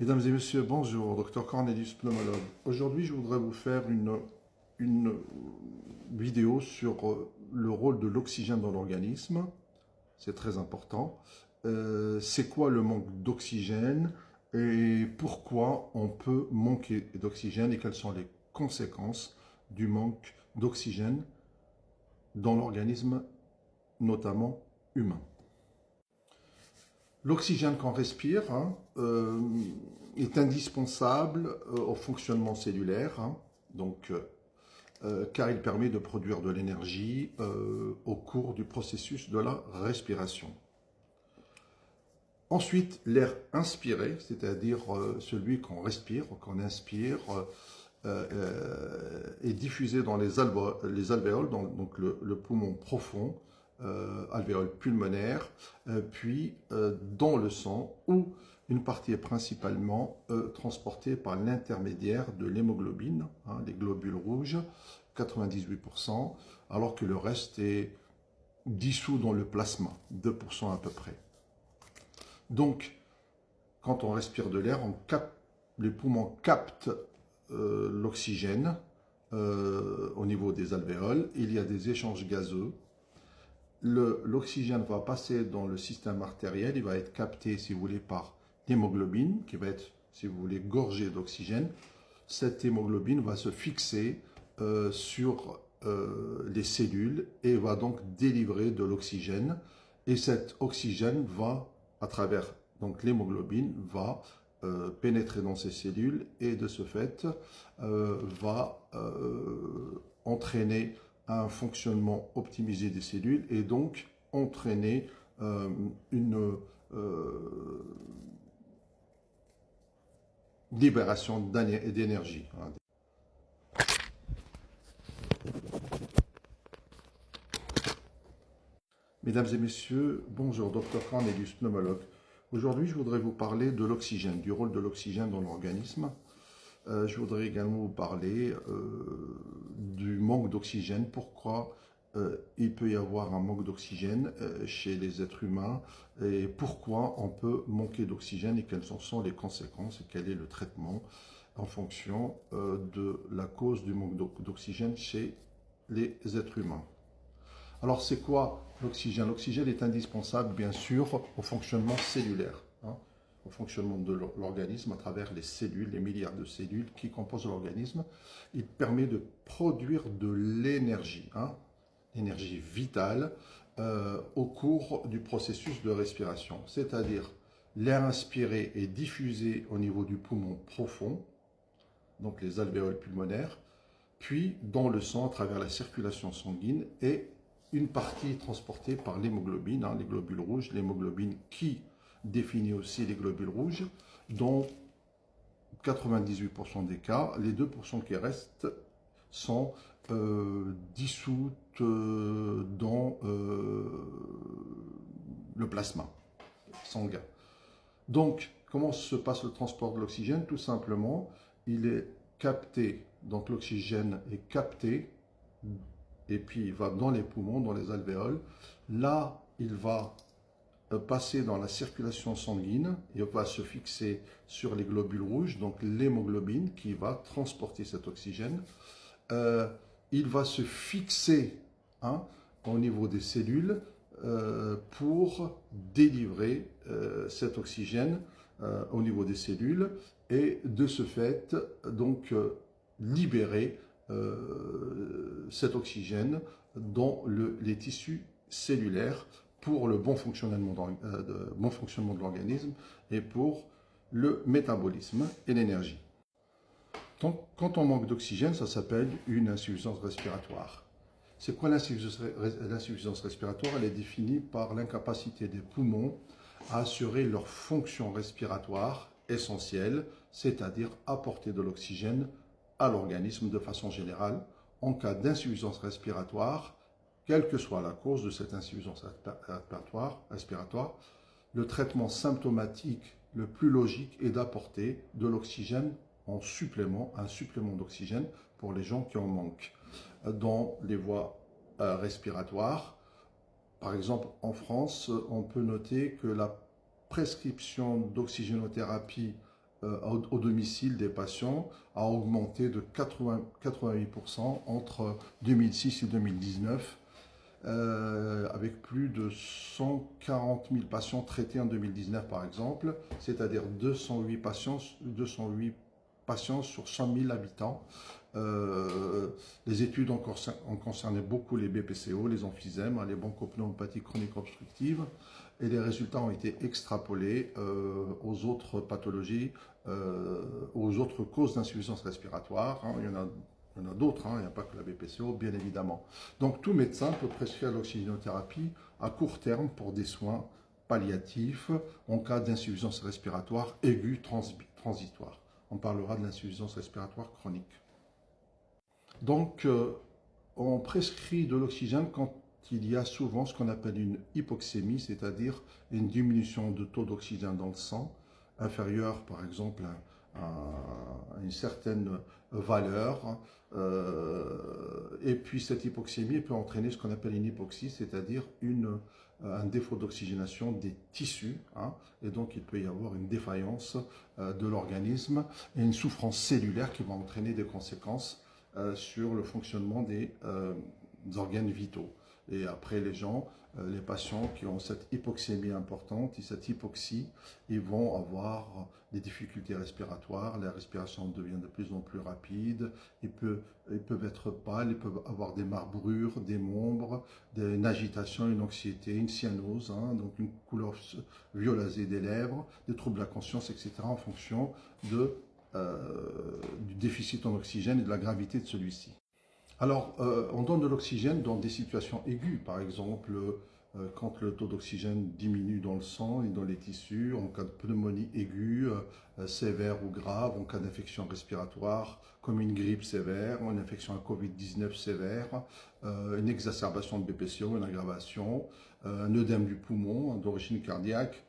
Mesdames et messieurs, bonjour, Dr Cornelius, pneumologue. Aujourd'hui, je voudrais vous faire une vidéo sur le rôle de l'oxygène dans l'organisme. C'est très important. C'est quoi le manque d'oxygène et pourquoi on peut manquer d'oxygène et quelles sont les conséquences du manque d'oxygène dans l'organisme, notamment humain. L'oxygène qu'on respire est indispensable au fonctionnement cellulaire, car il permet de produire de l'énergie au cours du processus de la respiration. Ensuite, l'air inspiré, c'est-à-dire celui qu'on respire, qu'on inspire, est diffusé dans les alvéoles, donc le poumon profond, alvéoles pulmonaires, puis dans le sang, où une partie est principalement transportée par l'intermédiaire de l'hémoglobine, les globules rouges, 98%, alors que le reste est dissous dans le plasma, 2% à peu près. Donc, quand on respire de l'air, les poumons captent l'oxygène au niveau des alvéoles. Il y a des échanges gazeux. L'oxygène va passer dans le système artériel, il va être capté, si vous voulez, par l'hémoglobine, qui va être, si vous voulez, gorgée d'oxygène. Cette hémoglobine va se fixer sur les cellules et va donc délivrer de l'oxygène. Et cet oxygène va, à travers l'hémoglobine, va pénétrer dans ces cellules et de ce fait va entraîner un fonctionnement optimisé des cellules et donc entraîner une libération d'énergie. Mesdames et messieurs, bonjour, Dr Cornelius, pneumologue. Aujourd'hui, je voudrais vous parler de l'oxygène, du rôle de l'oxygène dans l'organisme. Je voudrais également vous parler du manque d'oxygène, pourquoi il peut y avoir un manque d'oxygène chez les êtres humains et pourquoi on peut manquer d'oxygène et quelles en sont les conséquences et quel est le traitement en fonction de la cause du manque d'oxygène chez les êtres humains. Alors c'est quoi l'oxygène? L'oxygène est indispensable bien sûr au fonctionnement cellulaire, au fonctionnement de l'organisme à travers les cellules, les milliards de cellules qui composent l'organisme. Il permet de produire de l'énergie, l'énergie vitale au cours du processus de respiration. C'est-à-dire l'air inspiré est diffusé au niveau du poumon profond, donc les alvéoles pulmonaires, puis dans le sang à travers la circulation sanguine et une partie est transportée par l'hémoglobine, les globules rouges, l'hémoglobine qui définit aussi les globules rouges, dont 98% des cas, les 2% qui restent sont dissoutes dans le plasma sanguin. Donc, comment se passe le transport de l'oxygène? Tout simplement, il est capté, donc l'oxygène est capté, et puis il va dans les poumons, dans les alvéoles. Là, il va passer dans la circulation sanguine, il va se fixer sur les globules rouges, donc l'hémoglobine qui va transporter cet oxygène. Il va se fixer au niveau des cellules pour délivrer cet oxygène au niveau des cellules et de ce fait donc libérer cet oxygène dans les tissus cellulaires pour le bon fonctionnement de l'organisme et pour le métabolisme et l'énergie. Donc, quand on manque d'oxygène, ça s'appelle une insuffisance respiratoire. C'est quoi l'insuffisance respiratoire? Elle est définie par l'incapacité des poumons à assurer leur fonction respiratoire essentielle, c'est-à-dire apporter de l'oxygène à l'organisme de façon générale. En cas d'insuffisance respiratoire, quelle que soit la cause de cette insuffisance respiratoire, le traitement symptomatique le plus logique est d'apporter de l'oxygène en supplément, un supplément d'oxygène pour les gens qui en manquent dans les voies respiratoires. Par exemple, en France, on peut noter que la prescription d'oxygénothérapie au domicile des patients a augmenté de 88% entre 2006 et 2019, avec plus de 140 000 patients traités en 2019 par exemple, c'est-à-dire 208 patients sur 100 000 habitants. Les études ont concerné beaucoup les BPCO, les emphysèmes, les bronchopnéumopathies chroniques obstructives, et les résultats ont été extrapolés aux autres pathologies, aux autres causes d'insuffisance respiratoire. Il y en a d'autres, il n'y a pas que la BPCO, bien évidemment. Donc tout médecin peut prescrire l'oxygénothérapie à court terme pour des soins palliatifs en cas d'insuffisance respiratoire aiguë transitoire. On parlera de l'insuffisance respiratoire chronique. Donc, on prescrit de l'oxygène quand il y a souvent ce qu'on appelle une hypoxémie, c'est-à-dire une diminution de taux d'oxygène dans le sang, inférieure par exemple à une certaine valeur. Et puis cette hypoxémie peut entraîner ce qu'on appelle une hypoxie, c'est-à-dire un défaut d'oxygénation des tissus, et donc il peut y avoir une défaillance de l'organisme et une souffrance cellulaire qui va entraîner des conséquences sur le fonctionnement des organes vitaux. Et après, les patients qui ont cette hypoxémie importante et cette hypoxie, ils vont avoir des difficultés respiratoires, la respiration devient de plus en plus rapide, ils peuvent être pâles, ils peuvent avoir des marbrures, des membres, une agitation, une anxiété, une cyanose, donc une couleur violacée des lèvres, des troubles de la conscience, etc. en fonction du déficit en oxygène et de la gravité de celui-ci. Alors, on donne de l'oxygène dans des situations aiguës, par exemple, quand le taux d'oxygène diminue dans le sang et dans les tissus, en cas de pneumonie aiguë, sévère ou grave, en cas d'infection respiratoire, comme une grippe sévère, une infection à Covid-19 sévère, une exacerbation de BPCO, une aggravation, un œdème du poumon d'origine cardiaque,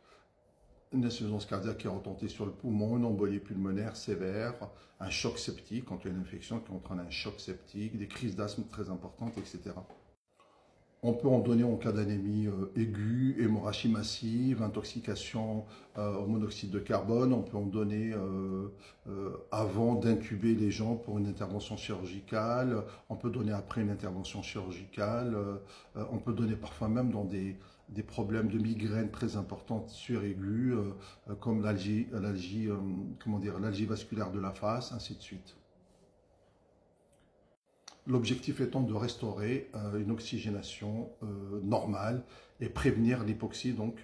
une insuffisance cardiaque qui est retentée sur le poumon, une embolie pulmonaire sévère, un choc septique, quand il y a une infection qui entraîne un choc septique, des crises d'asthme très importantes, etc. On peut en donner en cas d'anémie aiguë, hémorragie massive, intoxication au monoxyde de carbone. On peut en donner avant d'intuber les gens pour une intervention chirurgicale. On peut donner après une intervention chirurgicale. On peut donner parfois même dans des problèmes de migraine très importantes suraiguës, comme l'algie vasculaire de la face, ainsi de suite. L'objectif étant de restaurer une oxygénation normale et prévenir l'hypoxie, donc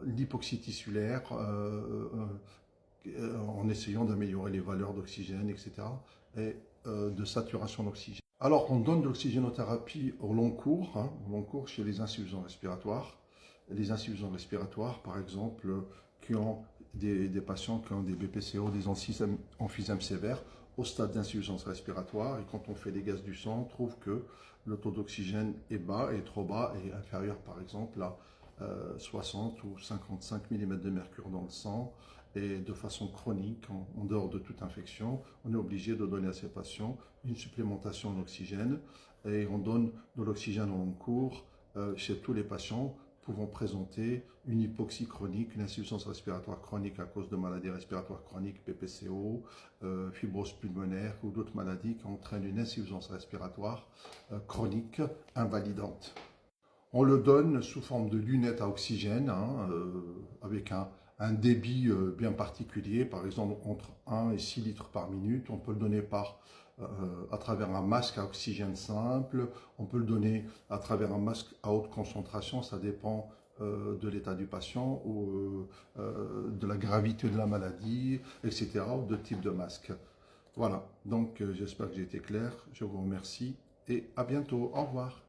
l'hypoxie tissulaire, en essayant d'améliorer les valeurs d'oxygène, etc. et de saturation d'oxygène. Alors, on donne de l'oxygénothérapie au long cours chez les insuffisants respiratoires. Les insuffisants respiratoires, par exemple, qui ont des patients qui ont des BPCO, des emphysèmes sévères, au stade d'insuffisance respiratoire, et quand on fait les gaz du sang, on trouve que le taux d'oxygène est bas, est trop bas, et inférieur par exemple à 60 ou 55 mm de mercure dans le sang, et de façon chronique, en dehors de toute infection, on est obligé de donner à ces patients une supplémentation en oxygène, et on donne de l'oxygène au long cours chez tous les patients pouvant présenter une hypoxie chronique, une insuffisance respiratoire chronique à cause de maladies respiratoires chroniques, PPCO, fibrose pulmonaire ou d'autres maladies qui entraînent une insuffisance respiratoire chronique invalidante. On le donne sous forme de lunettes à oxygène, avec un débit bien particulier, par exemple entre 1 et 6 litres par minute. On peut le donner à travers un masque à oxygène simple, on peut le donner à travers un masque à haute concentration, ça dépend de l'état du patient ou de la gravité de la maladie, etc., ou de type de masque. Voilà, donc j'espère que j'ai été clair, je vous remercie et à bientôt, au revoir.